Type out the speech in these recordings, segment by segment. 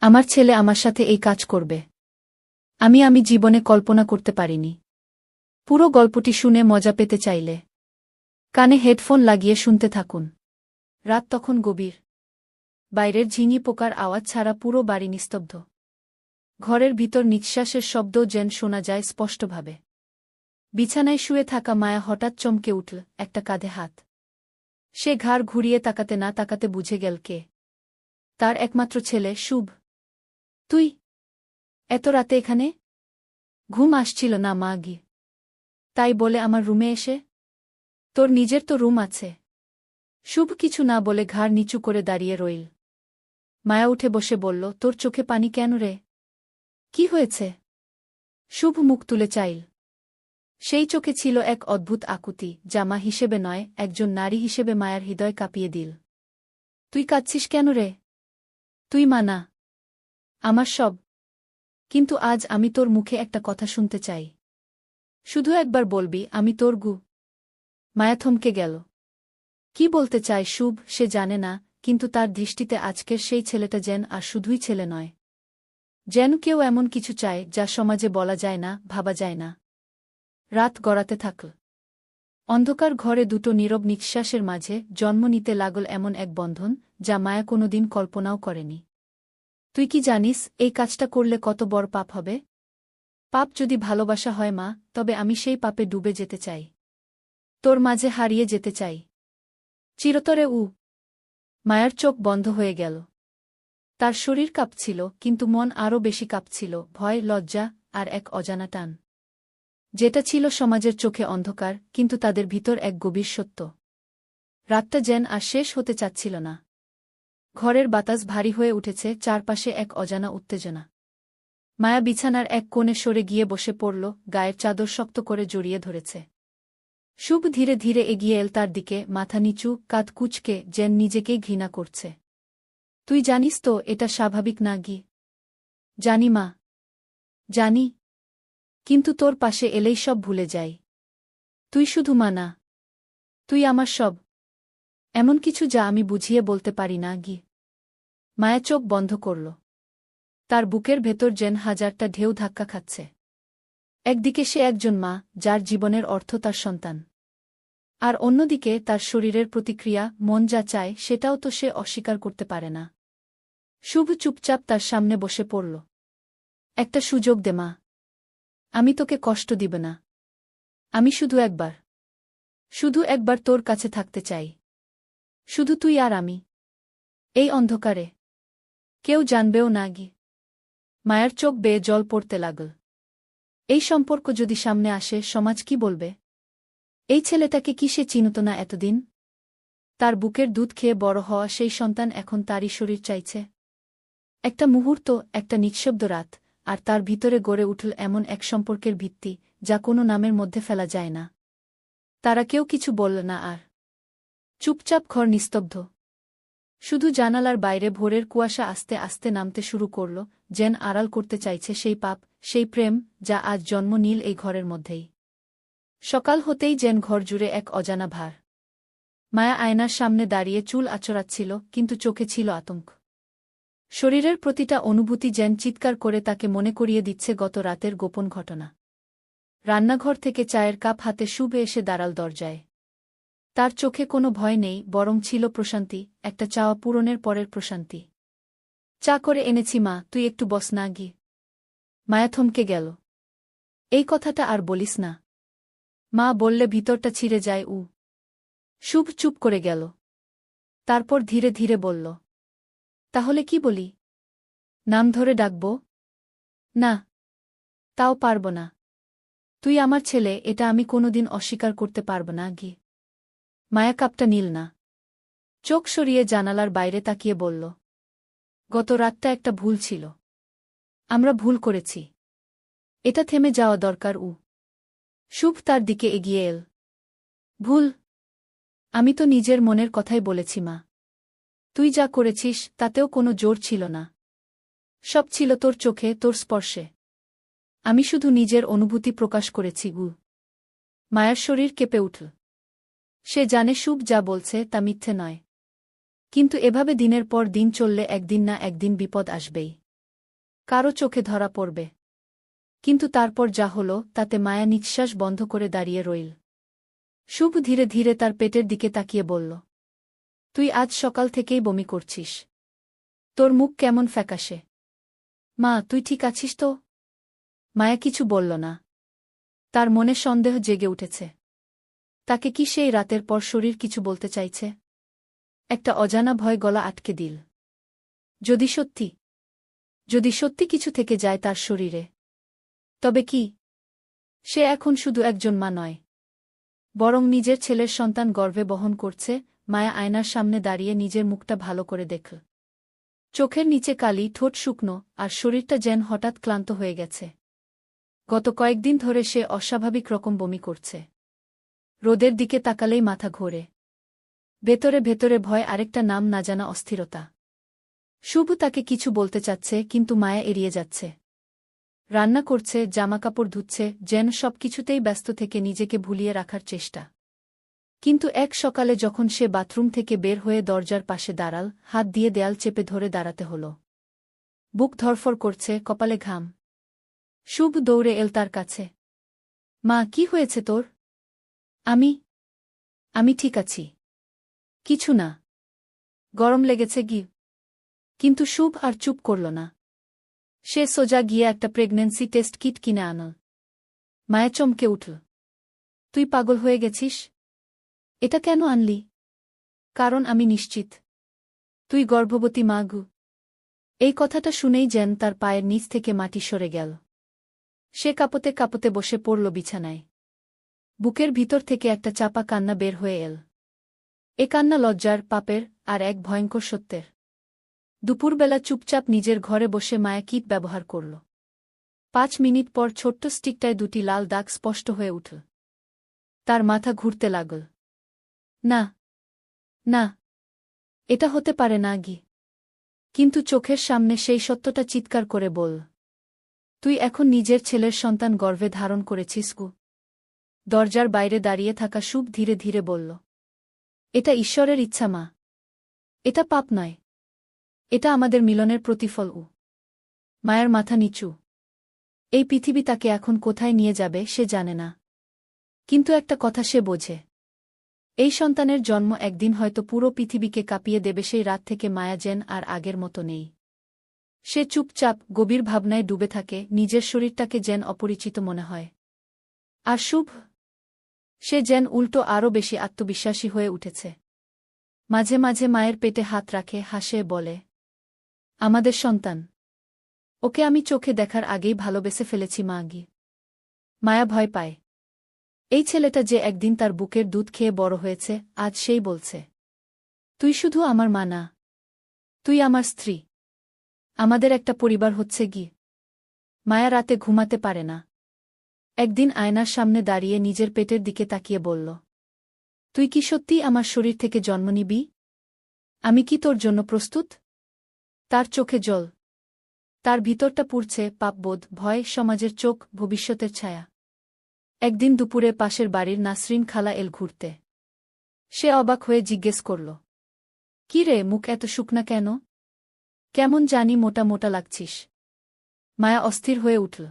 আমার ছেলে আমার সাথে এই কাজ করবে। আমি জীবনে কল্পনা করতে পারিনি। পুরো গল্পটি শুনে মজা পেতে চাইলে কানে হেডফোন লাগিয়ে শুনতে থাকুন। রাত তখন গভীর। বাইরের ঝিঙি পোকার আওয়াজ ছাড়া পুরো বাড়ি নিস্তব্ধ। ঘরের ভিতর নিঃশ্বাসের শব্দও যেন শোনা যায় স্পষ্টভাবে। বিছানায় শুয়ে থাকা মায়া হঠাৎ চমকে উঠল, একটা কাঁধে হাত। সে ঘাড় ঘুরিয়ে তাকাতে না তাকাতে বুঝে গেল কে। তার একমাত্র ছেলে শুভ। তুই এত রাতে এখানে? ঘুম আসছিল না মা গি, তাই বলে আমার রুমে এসে? তোর নিজের তো রুম আছে। শুভ কিছু না বলে ঘাড় নিচু করে দাঁড়িয়ে রইল। মায়া উঠে বসে বলল, তোর চোখে পানি কেন রে? কি হয়েছে? শুভ মুখ তুলে চাইল। সেই চোখে ছিল এক অদ্ভুত আকুতি, যা মা হিসেবে নয়, একজন নারী হিসেবে মায়ার হৃদয় কাঁপিয়ে দিল। তুই কাঁদছিস কেন রে? তুই মা না, আমার সব। কিন্তু আজ আমি তোর মুখে একটা কথা শুনতে চাই। শুধু একবার বলবি, আমি তোর গু। মায়া থমকে গেল। কি বলতে চায় শুভ সে জানে না, কিন্তু তার দৃষ্টিতে আজকের সেই ছেলেটা যেন আর শুধুই ছেলে নয়, যেন কেউ এমন কিছু চায় যা সমাজে বলা যায় না, ভাবা যায় না। রাত গড়াতে থাকল। অন্ধকার ঘরে দুটো নীরব নিঃশ্বাসের মাঝে জন্ম নিতে লাগল এমন এক বন্ধন, যা মায়া কোনোদিন কল্পনাও করেনি। তুই কি জানিস এই কাজটা করলে কত বড় পাপ হবে? পাপ যদি ভালোবাসা হয় মা, তবে আমি সেই পাপে ডুবে যেতে চাই। তোর মাঝে হারিয়ে যেতে চাই চিরতরে। মায়ার চোখ বন্ধ হয়ে গেল। তার শরীর কাঁপছিল, কিন্তু মন আরও বেশি কাঁপছিল, ভয়, লজ্জা আর এক অজানা টান, যেটা ছিল সমাজের চোখে অন্ধকার, কিন্তু তাদের ভিতর এক গভীর সত্য। রাতটা যেন আর শেষ হতে চাচ্ছিল না। ঘরের বাতাস ভারী হয়ে উঠেছে, চারপাশে এক অজানা উত্তেজনা। মায়া বিছানার এক কোণে সরে গিয়ে বসে পড়ল, গায়ের চাদর শক্ত করে জড়িয়ে ধরেছে। শুভ ধীরে ধীরে এগিয়ে এল তার দিকে, মাথা নিচু, কাঁধ কুঁচকে, যেন নিজেকেই ঘৃণা করছে। তুই জানিস তো এটা স্বাভাবিক না গি? জানি মা, জানি। কিন্তু তোর পাশে এলেই সব ভুলে যাই। তুই শুধু মা না, তুই আমার সব। এমন কিছু যা আমি বুঝিয়ে বলতে পারি না গি। মায়া চোখ বন্ধ করল। তার বুকের ভেতর যেন হাজারটা ঢেউ ধাক্কা খাচ্ছে। একদিকে সে একজন মা, যার জীবনের অর্থ তার সন্তান। আর অন্যদিকে তার শরীরের প্রতিক্রিয়া, মন যা চায় সেটাও তো সে অস্বীকার করতে পারে না। শুভ চুপচাপ তার সামনে বসে পড়ল। একটা সুযোগ দে মা, আমি তোকে কষ্ট দিব না। আমি শুধু একবার তোর কাছে থাকতে চাই। শুধু তুই আর আমি, এই অন্ধকারে। কেউ জানবেও না গি। মায়ার চোখ বেয়ে জল পড়তে লাগল। এই সম্পর্ক যদি সামনে আসে, সমাজ কি বলবে? এই ছেলেটাকে কি সে চিনত না এতদিন? তার বুকের দুধ খেয়ে বড় হওয়া সেই সন্তান এখন তারই শরীর চাইছে। একটা মুহূর্ত, একটা নিঃশব্দ রাত, আর তার ভিতরে গড়ে উঠল এমন এক সম্পর্কের ভিত্তি, যা কোনো নামের মধ্যে ফেলা যায় না। তারা কেউ কিছু বলল না আর। চুপচাপ ঘর নিস্তব্ধ। শুধু জানালার বাইরে ভোরের কুয়াশা আস্তে আস্তে নামতে শুরু করল, যেন আড়াল করতে চাইছে সেই পাপ, সেই প্রেম, যা আজ জন্ম নিল এই ঘরের মধ্যেই। সকাল হতেই যেন ঘর জুড়ে এক অজানা ভার। মায়া আয়নার সামনে দাঁড়িয়ে চুল আঁচড়াচ্ছিল, কিন্তু চোখে ছিল আতঙ্ক। শরীরের প্রতিটা অনুভূতি যেন চিৎকার করে তাকে মনে করিয়ে দিচ্ছে গত রাতের গোপন ঘটনা। রান্নাঘর থেকে চায়ের কাপ হাতে শুভ এসে দাঁড়াল দরজায়। তার চোখে কোনো ভয় নেই, বরং ছিল প্রশান্তি, একটা চাওয়া পূরণের পরের প্রশান্তি। চা করে এনেছি মা, তুই একটু বস না গি। মায়া থমকে গেল। এই কথাটা আর বলিস না। মা বললে ভিতরটা ছিঁড়ে যায়। শুভ চুপ করে গেল। তারপর ধীরে ধীরে বলল, তাহলে কি বলি? নাম ধরে ডাকব? না, তাও পারব না। তুই আমার ছেলে, এটা আমি কোনোদিন অস্বীকার করতে পারব না গি। মায়া কাপটা নিল না। চোখ সরিয়ে জানালার বাইরে তাকিয়ে বলল, গত রাতটা একটা ভুল ছিল। আমরা ভুল করেছি। এটা থেমে যাওয়া দরকার। শুভ তার দিকে এগিয়ে এল। ভুল? আমি তো নিজের মনের কথাই বলেছি মা। তুই যা করেছিস তাতেও কোনো জোর ছিল না। সব ছিল তোর চোখে, তোর স্পর্শে। আমি শুধু নিজের অনুভূতি প্রকাশ করেছি। মায়ার শরীর কেঁপে উঠল। সে জানে শুভ যা বলছে তা মিথ্যে নয়। কিন্তু এভাবে দিনের পর দিন চললে একদিন না একদিন বিপদ আসবেই। কারো চোখে ধরা পড়বে। কিন্তু তারপর যা হলো তাতে মায়া নিঃশ্বাস বন্ধ করে দাঁড়িয়ে রইল। শুভ ধীরে ধীরে তার পেটের দিকে তাকিয়ে বলল, তুই আজ সকাল থেকেই বমি করছিস। তোর মুখ কেমন ফ্যাকাশে। মা, তুই ঠিক আছিস তো? মায়া কিছু বলল না। তার মনে সন্দেহ জেগে উঠেছে। তাকে কি সেই রাতের পর শরীর কিছু বলতে চাইছে? একটা অজানা ভয় গলা আটকে দিল। যদি সত্যি কিছু থেকে যায় তার শরীরে, তবে কি? সে এখন শুধু একজন মা নয়, বরং নিজের ছেলের সন্তান গর্ভে বহন করছে। মায়া আয়নার সামনে দাঁড়িয়ে নিজের মুখটা ভালো করে দেখল। চোখের নিচে কালি, ঠোঁট শুকনো, আর শরীরটা যেন হঠাৎ ক্লান্ত হয়ে গেছে। গত কয়েকদিন ধরে সে অস্বাভাবিক রকম বমি করছে। রোদের দিকে তাকালেই মাথা ঘোরে। ভেতরে ভেতরে ভয়, আরেকটা নাম না জানা অস্থিরতা। শুভ তাকে কিছু বলতে চাচ্ছে, কিন্তু মায়া এড়িয়ে যাচ্ছে। রান্না করছে, জামাকাপড় ধুচ্ছে, যেন সবকিছুতেই ব্যস্ত থেকে নিজেকে ভুলিয়ে রাখার চেষ্টা। কিন্তু এক সকালে যখন সে বাথরুম থেকে বের হয়ে দরজার পাশে দাঁড়াল, হাত দিয়ে দেয়াল চেপে ধরে দাঁড়াতে হল। বুক ধরফর করছে, কপালে ঘাম। শুভ দৌড়ে এল তার কাছে। মা, কি হয়েছে তোর? আমি ঠিক আছি। কিছু না। গরম লেগেছে কি? কিন্তু শুভ আর চুপ করল না। সে সোজা গিয়ে একটা প্রেগন্যান্সি টেস্ট কিট কিনে আনল। মায়া চমকে উঠল। তুই পাগল হয়ে গেছিস? এটা কেন আনলি? কারণ আমি নিশ্চিত তুই গর্ভবতী মা গু। এই কথাটা শুনেই যেন তার পায়ের নিচ থেকে মাটি সরে গেল। সে কাঁপতে কাঁপতে বসে পড়ল বিছানায়। বুকের ভিতর থেকে একটা চাপা কান্না বের হয়ে এল। এ কান্না লজ্জার, পাপের, আর এক ভয়ঙ্কর সত্যের। দুপুরবেলা চুপচাপ নিজের ঘরে বসে মায়া কিট ব্যবহার করল। 5 মিনিট পর ছোট্ট স্টিকটায় 2টি লাল দাগ স্পষ্ট হয়ে উঠল। তার মাথা ঘুরতে লাগল। না, না, এটা হতে পারে না গি। কিন্তু চোখের সামনে সেই সত্যটা চিৎকার করে বল, তুই এখন নিজের ছেলের সন্তান গর্ভে ধারণ করেছিস গু। দরজার বাইরে দাঁড়িয়ে থাকা শুভ ধীরে ধীরে বলল, এটা ঈশ্বরের ইচ্ছা মা। এটা পাপ নয়। এটা আমাদের মিলনের প্রতিফল। মায়ের মাথা নিচু। এই পৃথিবী তাকে এখন কোথায় নিয়ে যাবে সে জানে না। কিন্তু একটা কথা সে বোঝে, এই সন্তানের জন্ম একদিন হয়তো পুরো পৃথিবীকে কাঁপিয়ে দেবে। সেই রাত থেকে মায়া যেন আর আগের মতো নেই। সে চুপচাপ গভীর ভাবনায় ডুবে থাকে, নিজের শরীরটাকে যেন অপরিচিত মনে হয়। আর শুভ, সে যেন উল্টো আরও বেশি আত্মবিশ্বাসী হয়ে উঠেছে। মাঝে মাঝে মায়ের পেটে হাত রাখে, হাসে, বলে, আমাদের সন্তান। ওকে আমি চোখে দেখার আগেই ভালোবেসে ফেলেছি মা গি। মায়া ভয় পায়। এই ছেলেটা যে একদিন তার বুকের দুধ খেয়ে বড় হয়েছে, আজ সেই বলছে, তুই শুধু আমার মা না, তুই আমার স্ত্রী। আমাদের একটা পরিবার হচ্ছে গি। মায়া রাতে ঘুমাতে পারে না। একদিন আয়নার সামনে দাঁড়িয়ে নিজের পেটের দিকে তাকিয়ে বলল, তুই কি সত্যিই আমার শরীর থেকে জন্ম নিবি? আমি কি তোর জন্য প্রস্তুত? তার চোখে জল। তার ভিতরটা পুড়ছে, পাপবোধ, ভয়, সমাজের চোখ, ভবিষ্যতের ছায়া। একদিন দুপুরে পাশের বাড়ির নাসরিন খালা এল ঘুরতে। সে অবাক হয়ে জিজ্ঞেস করল, কি রে, মুখ এত শুকনা কেন? কেমন জানি মোটা মোটা লাগছিস। মায়া অস্থির হয়ে উঠল।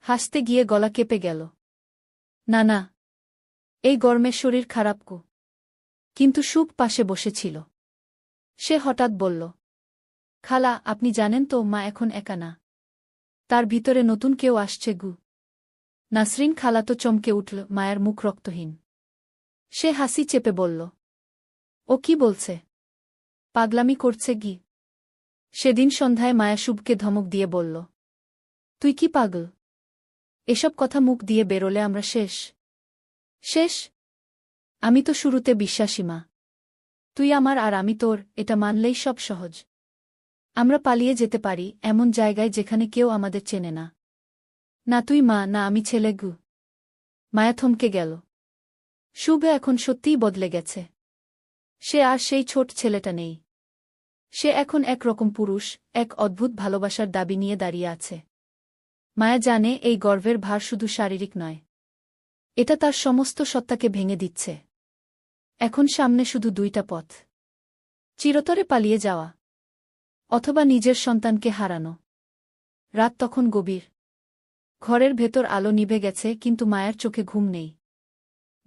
হাসতে গিয়ে গলা কেঁপে গেল। না না, এই গরমে শরীর খারাপ কো। কিন্তু শুভ পাশে বসেছিল। সে হঠাৎ বলল, খালা, আপনি জানেন তো মা এখন একা না। তার ভিতরে নতুন কেউ আসছে গু। নাসরিন খালা তো চমকে উঠল, মায়ের মুখ রক্তহীন। সে হাসি চেপে বলল, ও কি বলছে? পাগলামি করছে গি। সেদিন সন্ধ্যায় মায়া শুভকে ধমক দিয়ে বলল, তুই কি পাগল? এসব কথা মুখ দিয়ে বেরোলে আমরা শেষ। শেষ? আমি তো শুরুতে বিশ্বাসী মা। তুই আমার আর আমি তোর, এটা মানলেই সব সহজ। আমরা পালিয়ে যেতে পারি এমন জায়গায় যেখানে কেউ আমাদের চেনে না। না তুই মা, না আমি ছেলে গু। মায়া থমকে গেল। শুভ এখন সত্যিই বদলে গেছে। সে আর সেই ছোট ছেলেটা নেই। সে এখন একরকম পুরুষ, এক অদ্ভুত ভালোবাসার দাবি নিয়ে দাঁড়িয়ে আছে। মায়া জানে এই গর্ভের ভার শুধু শারীরিক নয়। এটা তার সমস্ত সত্তাকে ভেঙে দিচ্ছে। এখন সামনে শুধু 2টা পথ। চিরতরে পালিয়ে যাওয়া, অথবা নিজের সন্তানকে হারানো। রাত তখন গভীর। ঘরের ভেতর আলো নিভে গেছে, কিন্তু মায়ার চোখে ঘুম নেই।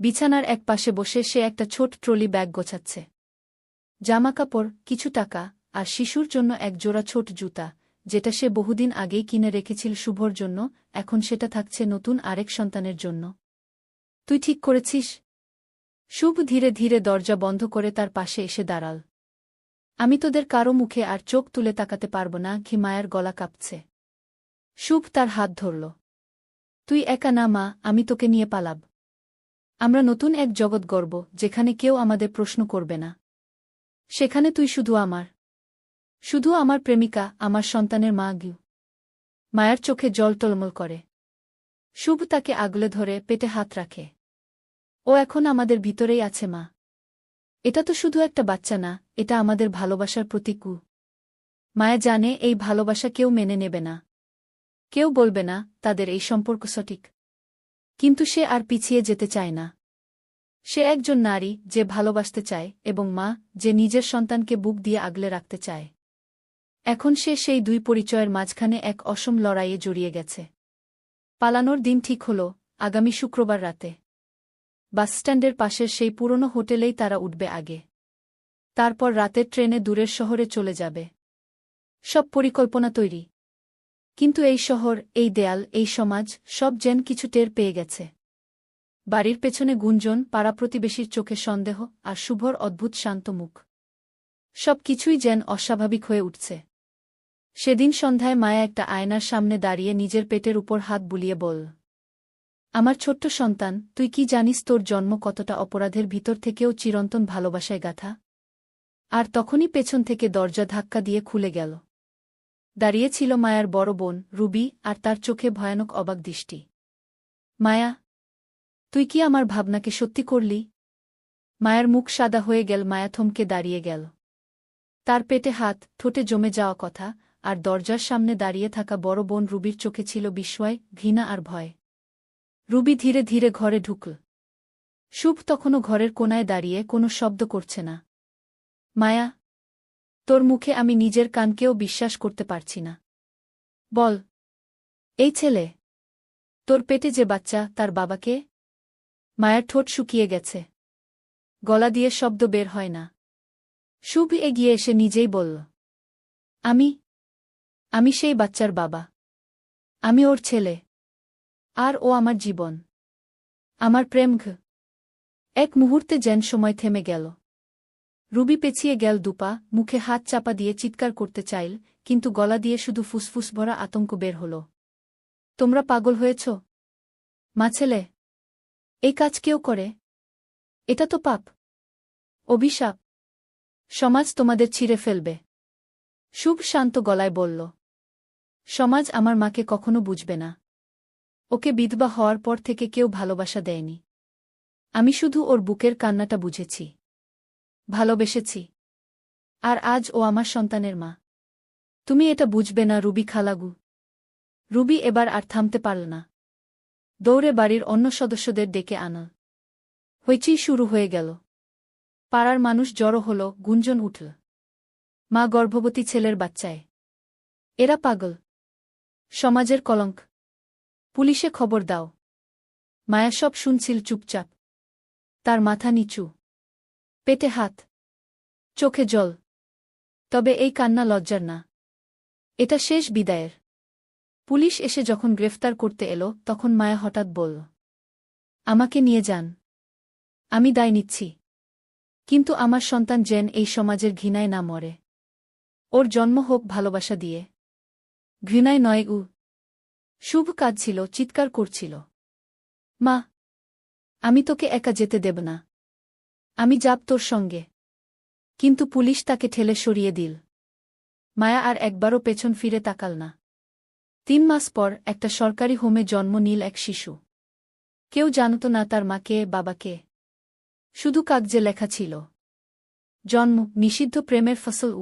বিছানার এক পাশে বসে সে একটা ছোট ট্রলি ব্যাগ গোছাচ্ছে। জামাকাপড়, কিছু টাকা, আর শিশুর জন্য এক জোড়া ছোট জুতা, যেটা সে বহুদিন আগেই কিনে রেখেছিল শুভর জন্য, এখন সেটা থাকছে নতুন আরেক সন্তানের জন্য। তুই ঠিক করেছিস? শুভ ধীরে ধীরে দরজা বন্ধ করে তার পাশে এসে দাঁড়াল। আমি তোদের কারো মুখে আর চোখ তুলে তাকাতে পারব না। ঘি মায়ের গলা কাঁপছে। শুভ তার হাত ধরল। তুই একা না মা, আমি তোকে নিয়ে পালাব। আমরা নতুন এক জগৎ গড়ব, যেখানে কেউ আমাদের প্রশ্ন করবে না। সেখানে তুই শুধু আমার, শুধু আমার প্রেমিকা, আমার সন্তানের মা। গিউ মায়ের চোখে জল টলমল করে। শুভ তাকে আগলে ধরে পেটে হাত রাখে। ও এখন আমাদের ভিতরেই আছে মা। এটা তো শুধু একটা বাচ্চা না, এটা আমাদের ভালোবাসার প্রতীক। মায়া জানে এই ভালোবাসা কেউ মেনে নেবে না। কেউ বলবে না তাদের এই সম্পর্ক সঠিক। কিন্তু সে আর পিছিয়ে যেতে চায় না। সে একজন নারী যে ভালোবাসতে চায়, এবং মা যে নিজের সন্তানকে বুক দিয়ে আগলে রাখতে চায়। এখন সে সেই দুই পরিচয়ের মাঝখানে এক অসম লড়াইয়ে জড়িয়ে গেছে। পালানোর দিন ঠিক হল আগামী শুক্রবার রাতে। বাসস্ট্যান্ডের পাশের সেই পুরনো হোটেলেই তারা উঠবে আগে। তারপর রাতের ট্রেনে দূরের শহরে চলে যাবে। সব পরিকল্পনা তৈরি। কিন্তু এই শহর, এই দেয়াল, এই সমাজ, সব যেন কিছু টের পেয়ে গেছে। বাড়ির পেছনে গুঞ্জন, পাড়া প্রতিবেশীর চোখে সন্দেহ, আর শুভর অদ্ভুত শান্ত মুখ। সব কিছুই যেন অস্বাভাবিক হয়ে উঠছে। সেদিন সন্ধ্যায় মায়া একটা আয়নার সামনে দাঁড়িয়ে নিজের পেটের উপর হাত বুলিয়ে বল, আমার ছোট্ট সন্তান, তুই কি জানিস তোর জন্ম কতটা অপরাধের ভিতর থেকেও চিরন্তন ভালোবাসায় গাথা? আর তখনই পেছন থেকে দরজা ধাক্কা দিয়ে খুলে গেল। দাঁড়িয়ে ছিল মায়ার বড় বোন রুবি, আর তার চোখে ভয়ানক অবাক দৃষ্টি। মায়া, তুই কি আমার ভাবনাকে সত্যি করলি? মায়ের মুখ সাদা হয়ে গেল। মায়া থমকে দাঁড়িয়ে গেল। তার পেটে হাত, ঠোঁটে জমে যাওয়া কথা, আর দরজার সামনে দাঁড়িয়ে থাকা বড় বোন রুবির চোখে ছিল বিস্ময়, ঘৃণা আর ভয়। রুবি ধীরে ধীরে ঘরে ঢুকল। শুভ তখনও ঘরের কোনায় দাঁড়িয়ে কোনো শব্দ করছে না। মায়া, তোর মুখে আমি নিজের কানকেও বিশ্বাস করতে পারছি না। বল, এই ছেলে, তোর পেটে যে বাচ্চা, তার বাবাকে? মায়ের ঠোঁট শুকিয়ে গেছে। গলা দিয়ে শব্দ বের হয় না। শুভ এগিয়ে এসে নিজেই বলল, আমি সেই বাচ্চার বাবা। আমি ওর ছেলে। আর ও আমার জীবন, আমার প্রেম। এক মুহূর্তে যেন সময় থেমে গেল। রুবি পেছিয়ে গেল দুপা, মুখে হাত চাপা দিয়ে চিৎকার করতে চাইল, কিন্তু গলা দিয়ে শুধু ফুসফুস ভরা আতঙ্ক বের হল। তোমরা পাগল হয়েছ? মা, ছেলে, এই কাজ কেউ করে? এটা তো পাপ, অভিশাপ। সমাজ তোমাদের ছিঁড়ে ফেলবে। শুভ শান্ত গলায় বলল, সমাজ আমার মাকে কখনো বুঝবে না। ওকে বিধবা হওয়ার পর থেকে কেউ ভালোবাসা দেয়নি। আমি শুধু ওর বুকের কান্নাটা বুঝেছি, ভালোবেসেছি। আর আজ ও আমার সন্তানের মা। তুমি এটা বুঝবে না রুবি খালাগু। রুবি এবার আর থামতে পারল না। দৌড়ে বাড়ির অন্য সদস্যদের ডেকে আনা। হইচই শুরু হয়ে গেল। পাড়ার মানুষ জড়ো হল, গুঞ্জন উঠল। মা গর্ভবতী ছেলের বাচ্চায়। এরা পাগল। সমাজের কলঙ্ক। পুলিশে খবর দাও। মায়া সব শুনছিল চুপচাপ। তার মাথা নিচু, পেটে হাত, চোখে জল। তবে এই কান্না লজ্জার না। এটা শেষ বিদায়ের। পুলিশ এসে যখন গ্রেফতার করতে এলো, তখন মায়া হঠাৎ বলল, আমাকে নিয়ে যান। আমি দায় নিচ্ছি। কিন্তু আমার সন্তান যেন এই সমাজের ঘৃণায় না মরে। ওর জন্ম হোক ভালোবাসা দিয়ে, ঘৃণায় নয়। শুভ কাঁদছিল, চিৎকার করছিল, মা, আমি তোকে একা যেতে দেব না। আমি যাব তোর সঙ্গে। কিন্তু পুলিশ তাকে ঠেলে সরিয়ে দিল। মায়া আর একবারও পেছন ফিরে তাকাল না। 3 মাস পর একটা সরকারি হোমে জন্ম নিল এক শিশু। কেউ জানত না তার মাকে, বাবাকে। শুধু কাগজে লেখা ছিল, জন্ম নিষিদ্ধ প্রেমের ফসল।